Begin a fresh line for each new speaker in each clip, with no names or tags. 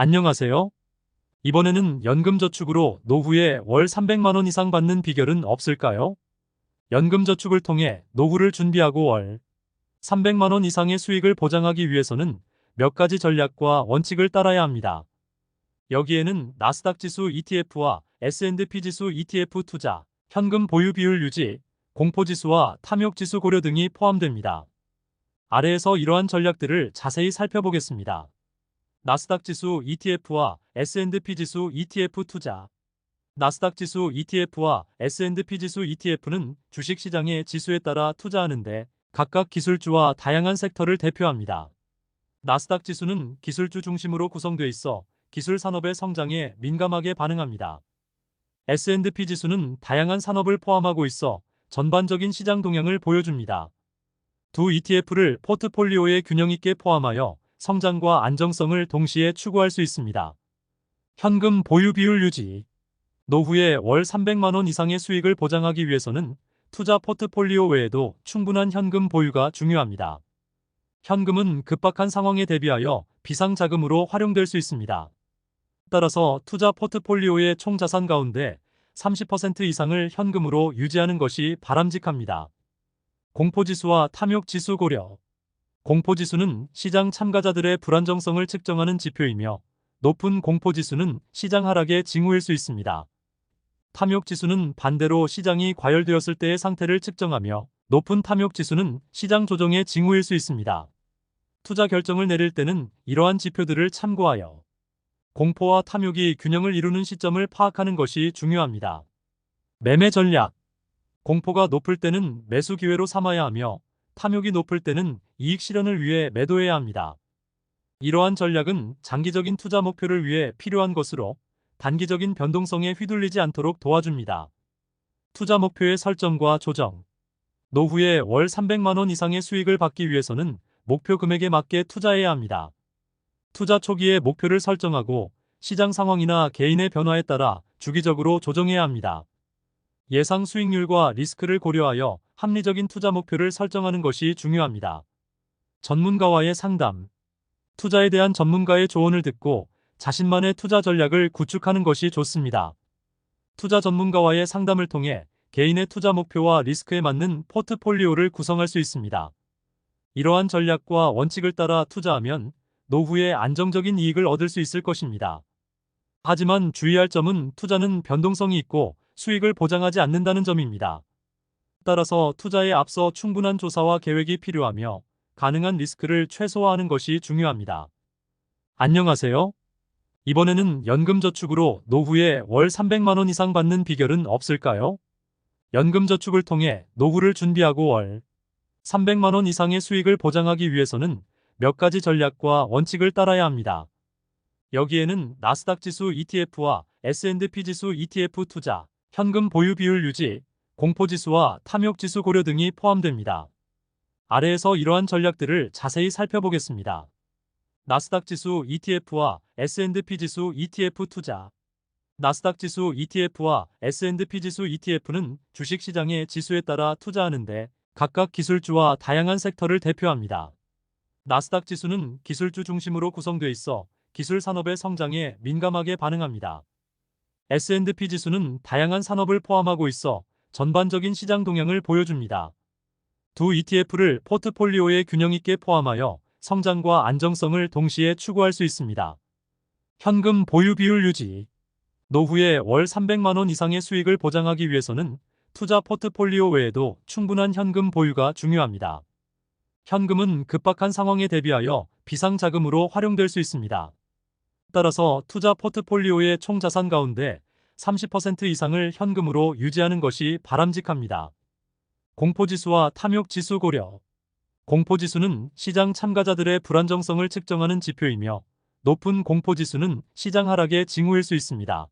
안녕하세요. 이번에는 연금저축으로 노후에 월 300만 원 이상 받는 비결은 없을까요? 연금저축을 통해 노후를 준비하고 월 300만 원 이상의 수익을 보장하기 위해서는 몇 가지 전략과 원칙을 따라야 합니다. 여기에는 나스닥 지수 ETF와 S&P 지수 ETF 투자, 현금 보유 비율 유지, 공포지수와 탐욕지수 고려 등이 포함됩니다. 아래에서 이러한 전략들을 자세히 살펴보겠습니다. 나스닥 지수 ETF와 S&P 지수 ETF 투자. 나스닥 지수 ETF와 S&P 지수 ETF는 주식시장의 지수에 따라 투자하는데 각각 기술주와 다양한 섹터를 대표합니다. 나스닥 지수는 기술주 중심으로 구성되어 있어 기술 산업의 성장에 민감하게 반응합니다. S&P 지수는 다양한 산업을 포함하고 있어 전반적인 시장 동향을 보여줍니다. 두 ETF를 포트폴리오에 균형 있게 포함하여 성장과 안정성을 동시에 추구할 수 있습니다. 현금 보유 비율 유지. 노후에 월 300만 원 이상의 수익을 보장하기 위해서는 투자 포트폴리오 외에도 충분한 현금 보유가 중요합니다. 현금은 급박한 상황에 대비하여 비상자금으로 활용될 수 있습니다. 따라서 투자 포트폴리오의 총 자산 가운데 30% 이상을 현금으로 유지하는 것이 바람직합니다. 공포지수와 탐욕지수 고려. 공포지수는 시장 참가자들의 불안정성을 측정하는 지표이며 높은 공포지수는 시장 하락의 징후일 수 있습니다. 탐욕지수는 반대로 시장이 과열되었을 때의 상태를 측정하며 높은 탐욕지수는 시장 조정의 징후일 수 있습니다. 투자 결정을 내릴 때는 이러한 지표들을 참고하여 공포와 탐욕이 균형을 이루는 시점을 파악하는 것이 중요합니다. 매매 전략. 공포가 높을 때는 매수 기회로 삼아야 하며 탐욕이 높을 때는 이익 실현을 위해 매도해야 합니다. 이러한 전략은 장기적인 투자 목표를 위해 필요한 것으로 단기적인 변동성에 휘둘리지 않도록 도와줍니다. 투자 목표의 설정과 조정. 노후에 월 300만 원 이상의 수익을 받기 위해서는 목표 금액에 맞게 투자해야 합니다. 투자 초기에 목표를 설정하고 시장 상황이나 개인의 변화에 따라 주기적으로 조정해야 합니다. 예상 수익률과 리스크를 고려하여 합리적인 투자 목표를 설정하는 것이 중요합니다. 전문가와의 상담. 투자에 대한 전문가의 조언을 듣고 자신만의 투자 전략을 구축하는 것이 좋습니다. 투자 전문가와의 상담을 통해 개인의 투자 목표와 리스크에 맞는 포트폴리오를 구성할 수 있습니다. 이러한 전략과 원칙을 따라 투자하면 노후에 안정적인 이익을 얻을 수 있을 것입니다. 하지만 주의할 점은 투자는 변동성이 있고 수익을 보장하지 않는다는 점입니다. 따라서 투자에 앞서 충분한 조사와 계획이 필요하며 가능한 리스크를 최소화하는 것이 중요합니다. 안녕하세요. 이번에는 연금저축으로 노후에 월 300만 원 이상 받는 비결은 없을까요? 연금저축을 통해 노후를 준비하고 월 300만 원 이상의 수익을 보장하기 위해서는 몇 가지 전략과 원칙을 따라야 합니다. 여기에는 나스닥 지수 ETF와 S&P 지수 ETF 투자, 현금 보유 비율 유지, 공포지수와 탐욕지수 고려 등이 포함됩니다. 아래에서 이러한 전략들을 자세히 살펴보겠습니다. 나스닥 지수 ETF와 S&P 지수 ETF 투자. 나스닥 지수 ETF와 S&P 지수 ETF는 주식시장의 지수에 따라 투자하는데 각각 기술주와 다양한 섹터를 대표합니다. 나스닥 지수는 기술주 중심으로 구성되어 있어 기술 산업의 성장에 민감하게 반응합니다. S&P 지수는 다양한 산업을 포함하고 있어 전반적인 시장 동향을 보여줍니다. 두 ETF를 포트폴리오에 균형 있게 포함하여 성장과 안정성을 동시에 추구할 수 있습니다. 현금 보유 비율 유지. 노후에 월 300만 원 이상의 수익을 보장하기 위해서는 투자 포트폴리오 외에도 충분한 현금 보유가 중요합니다. 현금은 급박한 상황에 대비하여 비상자금으로 활용될 수 있습니다. 따라서 투자 포트폴리오의 총 자산 가운데 30% 이상을 현금으로 유지하는 것이 바람직합니다. 공포지수와 탐욕지수 고려. 공포지수는 시장 참가자들의 불안정성을 측정하는 지표이며 높은 공포지수는 시장 하락의 징후일 수 있습니다.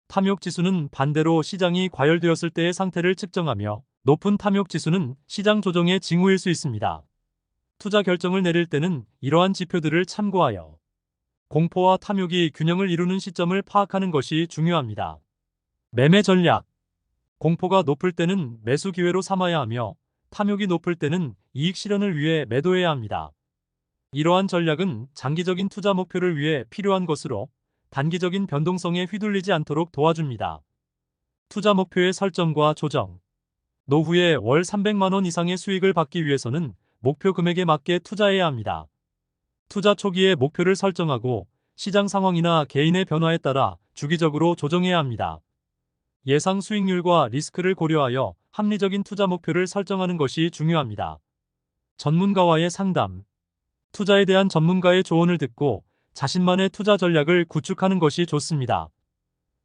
탐욕지수는 반대로 시장이 과열되었을 때의 상태를 측정하며 높은 탐욕지수는 시장 조정의 징후일 수 있습니다. 투자 결정을 내릴 때는 이러한 지표들을 참고하여 공포와 탐욕이 균형을 이루는 시점을 파악하는 것이 중요합니다. 매매 전략. 공포가 높을 때는 매수 기회로 삼아야 하며 탐욕이 높을 때는 이익 실현을 위해 매도해야 합니다. 이러한 전략은 장기적인 투자 목표를 위해 필요한 것으로 단기적인 변동성에 휘둘리지 않도록 도와줍니다. 투자 목표의 설정과 조정. 노후에 월 300만 원 이상의 수익을 받기 위해서는 목표 금액에 맞게 투자해야 합니다. 투자 초기에 목표를 설정하고 시장 상황이나 개인의 변화에 따라 주기적으로 조정해야 합니다. 예상 수익률과 리스크를 고려하여 합리적인 투자 목표를 설정하는 것이 중요합니다. 전문가와의 상담. 투자에 대한 전문가의 조언을 듣고 자신만의 투자 전략을 구축하는 것이 좋습니다.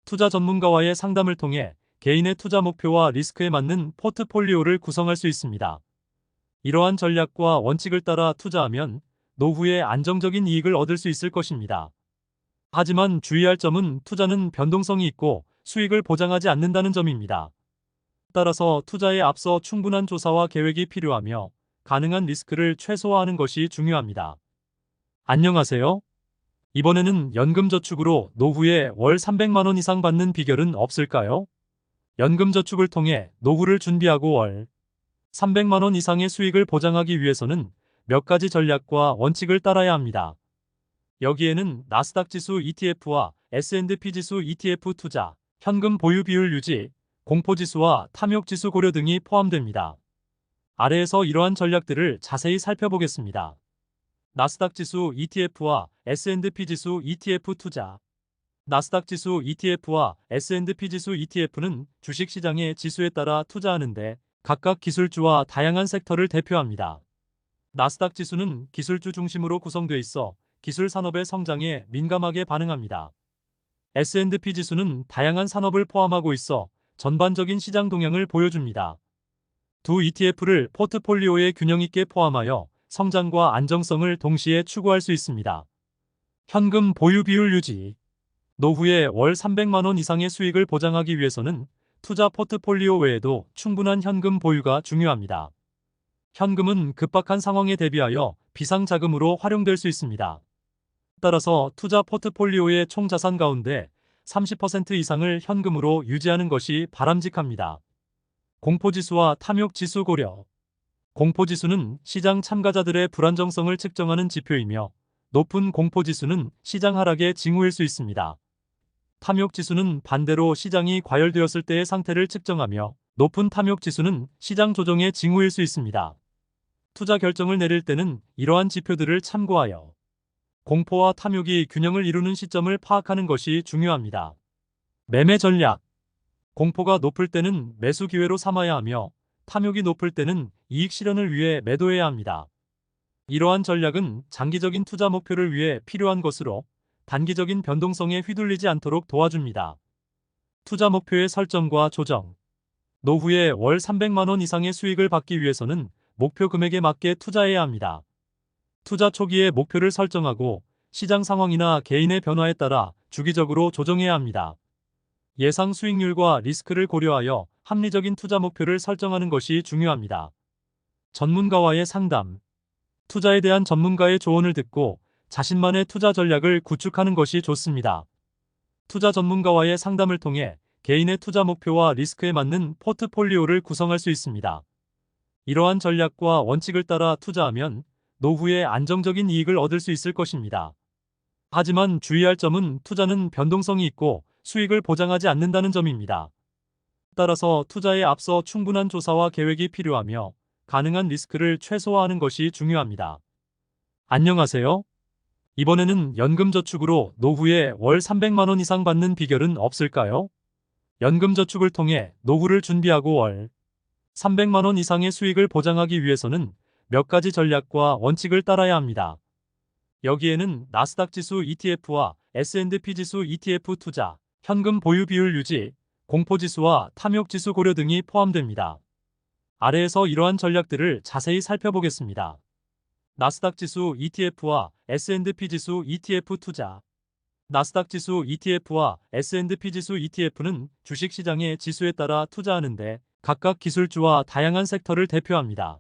투자 전문가와의 상담을 통해 개인의 투자 목표와 리스크에 맞는 포트폴리오를 구성할 수 있습니다. 이러한 전략과 원칙을 따라 투자하면 노후에 안정적인 이익을 얻을 수 있을 것입니다. 하지만 주의할 점은 투자는 변동성이 있고 수익을 보장하지 않는다는 점입니다. 따라서 투자에 앞서 충분한 조사와 계획이 필요하며 가능한 리스크를 최소화하는 것이 중요합니다. 안녕하세요. 이번에는 연금저축으로 노후에 월 300만 원 이상 받는 비결은 없을까요? 연금저축을 통해 노후를 준비하고 월 300만 원 이상의 수익을 보장하기 위해서는 몇 가지 전략과 원칙을 따라야 합니다. 여기에는 나스닥 지수 ETF와 S&P 지수 ETF 투자, 현금 보유 비율 유지, 공포지수와 탐욕지수 고려 등이 포함됩니다. 아래에서 이러한 전략들을 자세히 살펴보겠습니다. 나스닥 지수 ETF와 S&P 지수 ETF 투자. 나스닥 지수 ETF와 S&P 지수 ETF는 주식시장의 지수에 따라 투자하는데 각각 기술주와 다양한 섹터를 대표합니다. 나스닥 지수는 기술주 중심으로 구성되어 있어 기술 산업의 성장에 민감하게 반응합니다. S&P 지수는 다양한 산업을 포함하고 있어 전반적인 시장 동향을 보여줍니다. 두 ETF를 포트폴리오에 균형 있게 포함하여 성장과 안정성을 동시에 추구할 수 있습니다. 현금 보유 비율 유지. 노후에 월 300만 원 이상의 수익을 보장하기 위해서는 투자 포트폴리오 외에도 충분한 현금 보유가 중요합니다. 현금은 급박한 상황에 대비하여 비상자금으로 활용될 수 있습니다. 따라서 투자 포트폴리오의 총 자산 가운데 30% 이상을 현금으로 유지하는 것이 바람직합니다. 공포지수와 탐욕지수 고려. 공포지수는 시장 참가자들의 불안정성을 측정하는 지표이며 높은 공포지수는 시장 하락의 징후일 수 있습니다. 탐욕지수는 반대로 시장이 과열되었을 때의 상태를 측정하며 높은 탐욕지수는 시장 조정의 징후일 수 있습니다. 투자 결정을 내릴 때는 이러한 지표들을 참고하여 공포와 탐욕이 균형을 이루는 시점을 파악하는 것이 중요합니다. 매매 전략. 공포가 높을 때는 매수 기회로 삼아야 하며 탐욕이 높을 때는 이익 실현을 위해 매도해야 합니다. 이러한 전략은 장기적인 투자 목표를 위해 필요한 것으로 단기적인 변동성에 휘둘리지 않도록 도와줍니다. 투자 목표의 설정과 조정. 노후에 월 300만 원 이상의 수익을 받기 위해서는 목표 금액에 맞게 투자해야 합니다. 투자 초기에 목표를 설정하고 시장 상황이나 개인의 변화에 따라 주기적으로 조정해야 합니다. 예상 수익률과 리스크를 고려하여 합리적인 투자 목표를 설정하는 것이 중요합니다. 전문가와의 상담. 투자에 대한 전문가의 조언을 듣고 자신만의 투자 전략을 구축하는 것이 좋습니다. 투자 전문가와의 상담을 통해 개인의 투자 목표와 리스크에 맞는 포트폴리오를 구성할 수 있습니다. 이러한 전략과 원칙을 따라 투자하면 노후에 안정적인 이익을 얻을 수 있을 것입니다. 하지만 주의할 점은 투자는 변동성이 있고 수익을 보장하지 않는다는 점입니다. 따라서 투자에 앞서 충분한 조사와 계획이 필요하며 가능한 리스크를 최소화하는 것이 중요합니다. 안녕하세요. 이번에는 연금저축으로 노후에 월 300만 원 이상 받는 비결은 없을까요? 연금저축을 통해 노후를 준비하고 월 300만 원 이상의 수익을 보장하기 위해서는 몇 가지 전략과 원칙을 따라야 합니다. 여기에는 나스닥 지수 ETF와 S&P 지수 ETF 투자, 현금 보유 비율 유지, 공포지수와 탐욕지수 고려 등이 포함됩니다. 아래에서 이러한 전략들을 자세히 살펴보겠습니다. 나스닥 지수 ETF와 S&P 지수 ETF 투자. 나스닥 지수 ETF와 S&P 지수 ETF는 주식시장의 지수에 따라 투자하는데 각각 기술주와 다양한 섹터를 대표합니다.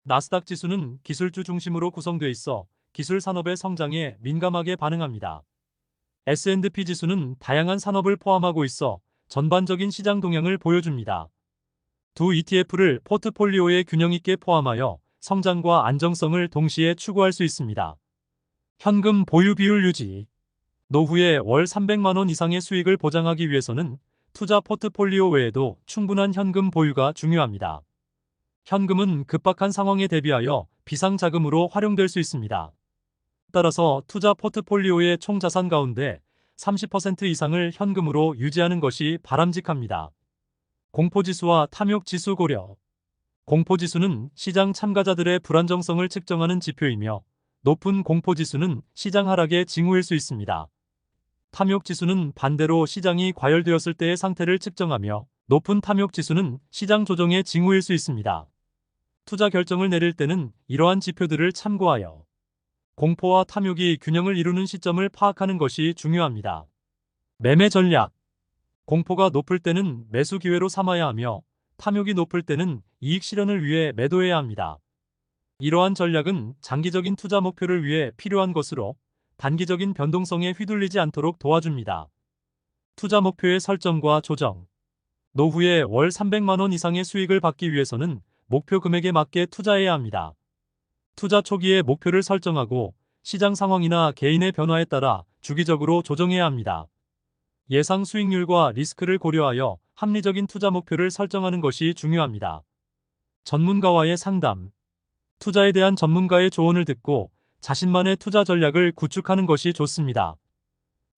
나스닥 지수는 기술주 중심으로 구성되어 있어 기술 산업의 성장에 민감하게 반응합니다. S&P 지수는 다양한 산업을 포함하고 있어 전반적인 시장 동향을 보여줍니다. 두 ETF를 포트폴리오에 균형 있게 포함하여 성장과 안정성을 동시에 추구할 수 있습니다. 현금 보유 비율 유지. 노후에 월 300만 원 이상의 수익을 보장하기 위해서는 투자 포트폴리오 외에도 충분한 현금 보유가 중요합니다. 현금은 급박한 상황에 대비하여 비상자금으로 활용될 수 있습니다. 따라서 투자 포트폴리오의 총 자산 가운데 30% 이상을 현금으로 유지하는 것이 바람직합니다. 공포지수와 탐욕지수 고려. 공포지수는 시장 참가자들의 불안정성을 측정하는 지표이며 높은 공포지수는 시장 하락의 징후일 수 있습니다. 탐욕지수는 반대로 시장이 과열되었을 때의 상태를 측정하며 높은 탐욕지수는 시장 조정의 징후일 수 있습니다. 투자 결정을 내릴 때는 이러한 지표들을 참고하여 공포와 탐욕이 균형을 이루는 시점을 파악하는 것이 중요합니다. 매매 전략. 공포가 높을 때는 매수 기회로 삼아야 하며 탐욕이 높을 때는 이익 실현을 위해 매도해야 합니다. 이러한 전략은 장기적인 투자 목표를 위해 필요한 것으로 단기적인 변동성에 휘둘리지 않도록 도와줍니다. 투자 목표의 설정과 조정. 노후에 월 300만 원 이상의 수익을 받기 위해서는 목표 금액에 맞게 투자해야 합니다. 투자 초기에 목표를 설정하고 시장 상황이나 개인의 변화에 따라 주기적으로 조정해야 합니다. 예상 수익률과 리스크를 고려하여 합리적인 투자 목표를 설정하는 것이 중요합니다. 전문가와의 상담. 투자에 대한 전문가의 조언을 듣고 자신만의 투자 전략을 구축하는 것이 좋습니다.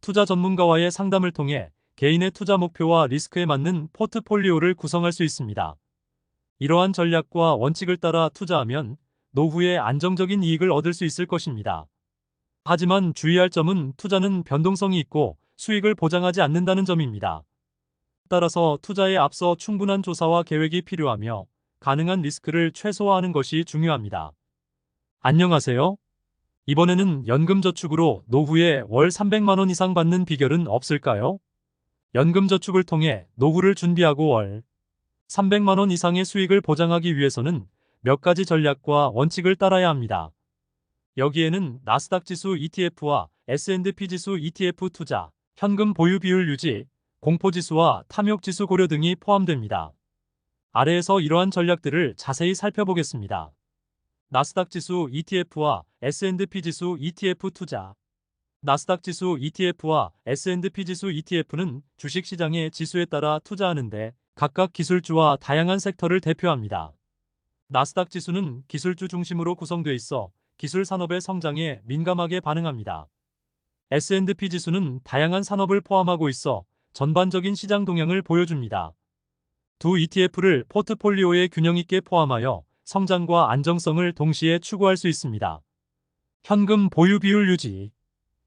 투자 전문가와의 상담을 통해 개인의 투자 목표와 리스크에 맞는 포트폴리오를 구성할 수 있습니다. 이러한 전략과 원칙을 따라 투자하면 노후에 안정적인 이익을 얻을 수 있을 것입니다. 하지만 주의할 점은 투자는 변동성이 있고 수익을 보장하지 않는다는 점입니다. 따라서 투자에 앞서 충분한 조사와 계획이 필요하며 가능한 리스크를 최소화하는 것이 중요합니다. 안녕하세요. 이번에는 연금저축으로 노후에 월 300만 원 이상 받는 비결은 없을까요? 연금저축을 통해 노후를 준비하고 월 300만 원 이상의 수익을 보장하기 위해서는 몇 가지 전략과 원칙을 따라야 합니다. 여기에는 나스닥 지수 ETF와 S&P 지수 ETF 투자, 현금 보유 비율 유지, 공포지수와 탐욕지수 고려 등이 포함됩니다. 아래에서 이러한 전략들을 자세히 살펴보겠습니다. 나스닥 지수 ETF와 S&P 지수 ETF 투자. 나스닥 지수 ETF와 S&P 지수 ETF는 주식시장의 지수에 따라 투자하는데 각각 기술주와 다양한 섹터를 대표합니다. 나스닥 지수는 기술주 중심으로 구성되어 있어 기술 산업의 성장에 민감하게 반응합니다. S&P 지수는 다양한 산업을 포함하고 있어 전반적인 시장 동향을 보여줍니다. 두 ETF를 포트폴리오에 균형 있게 포함하여 성장과 안정성을 동시에 추구할 수 있습니다. 현금 보유 비율 유지.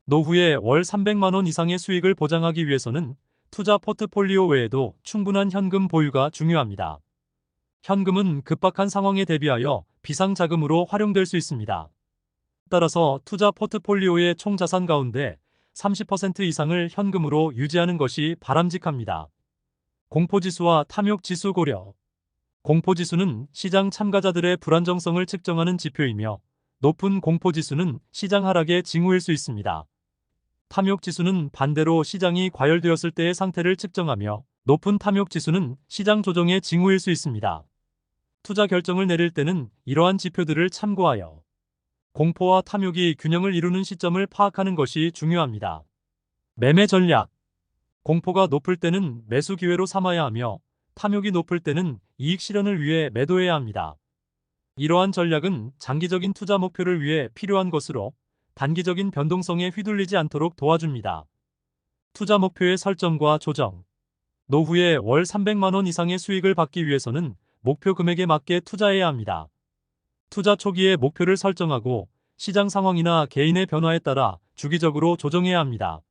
노후에 월 300만 원 이상의 수익을 보장하기 위해서는 투자 포트폴리오 외에도 충분한 현금 보유가 중요합니다. 현금은 급박한 상황에 대비하여 비상자금으로 활용될 수 있습니다. 따라서 투자 포트폴리오의 총 자산 가운데 30% 이상을 현금으로 유지하는 것이 바람직합니다. 공포지수와 탐욕지수 고려. 공포지수는 시장 참가자들의 불안정성을 측정하는 지표이며 높은 공포지수는 시장 하락의 징후일 수 있습니다. 탐욕지수는 반대로 시장이 과열되었을 때의 상태를 측정하며 높은 탐욕지수는 시장 조정의 징후일 수 있습니다. 투자 결정을 내릴 때는 이러한 지표들을 참고하여 공포와 탐욕이 균형을 이루는 시점을 파악하는 것이 중요합니다. 매매 전략. 공포가 높을 때는 매수 기회로 삼아야 하며 탐욕이 높을 때는 이익 실현을 위해 매도해야 합니다. 이러한 전략은 장기적인 투자 목표를 위해 필요한 것으로 단기적인 변동성에 휘둘리지 않도록 도와줍니다. 투자 목표의 설정과 조정. 노후에 월 300만 원 이상의 수익을 받기 위해서는 목표 금액에 맞게 투자해야 합니다. 투자 초기에 목표를 설정하고 시장 상황이나 개인의 변화에 따라 주기적으로 조정해야 합니다.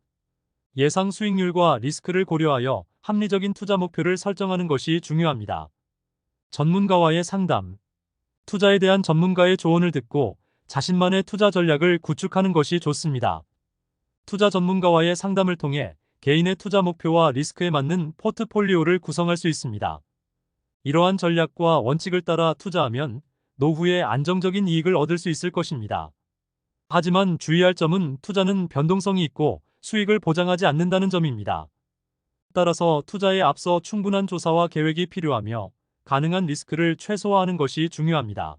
예상 수익률과 리스크를 고려하여 합리적인 투자 목표를 설정하는 것이 중요합니다. 전문가와의 상담. 투자에 대한 전문가의 조언을 듣고 자신만의 투자 전략을 구축하는 것이 좋습니다. 투자 전문가와의 상담을 통해 개인의 투자 목표와 리스크에 맞는 포트폴리오를 구성할 수 있습니다. 이러한 전략과 원칙을 따라 투자하면 노후에 안정적인 이익을 얻을 수 있을 것입니다. 하지만 주의할 점은 투자는 변동성이 있고 수익을 보장하지 않는다는 점입니다. 따라서 투자에 앞서 충분한 조사와 계획이 필요하며 가능한 리스크를 최소화하는 것이 중요합니다.